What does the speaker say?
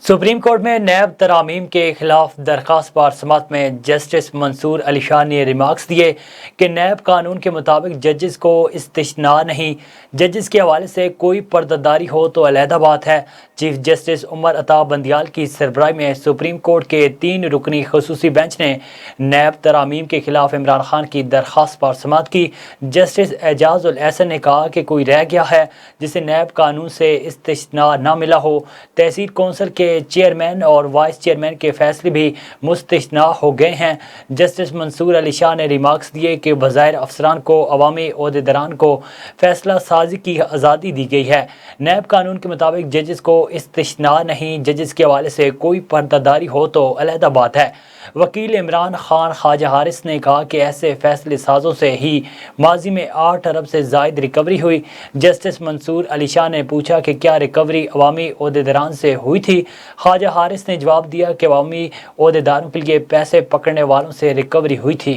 Supreme court में नैब तरामीम के खिलाफ दरख्वास्त पर समाअत में जस्टिस मंसूर अली शाह ने रिमार्क्स दिए कि नैब कानून के मुताबिक जजेस को इस्तिस्ना नहीं, जजेस के हवाले से कोई पर्दादारी हो तो अलहदा बात है। चीफ जस्टिस उमर अता बंदियाल की सरबराही में सुप्रीम कोर्ट के 3 रुकनी खसूसी बेंच ने नैब तरामीम के खिलाफ इमरान खान की दरख्वास्त पर समाअत की। जस्टिस एजाज उल एहसन ने कहा कि कोई रह गया है जिसे नैब कानून से इस्तिस्ना न मिला हो। तहसील कौंसिल के चेयरमैन और वाइस चेयरमैन के फैसले भी मुस्तिस्ना हो गए हैं। जस्टिस मंसूर अली शाह ने रिमार्क्स दिए कि बज़ाहिर अफसरान को अवामी ओहदेदारान को फैसला साजी की आज़ादी दी गई है। नैब कानून के मुताबिक जजेस को इस्तिस्ना नहीं, जजेस के हवाले से कोई पर्दादारी हो तो अलहदा बात है। वकील इमरान खान ख्वाजा हारिस ने कहा कि ऐसे फैसले साजों से ही माजी में 8 अरब से ज़ायद रिकवरी हुई। जस्टिस मंसूर अली शाह ने पूछा कि क्या रिकवरी अवामी ओहदेदारान से हुई थी। ख्वाजा हारिस ने जवाब दिया कि अवामी ओहदेदारों के लिए पैसे पकड़ने वालों से रिकवरी हुई थी।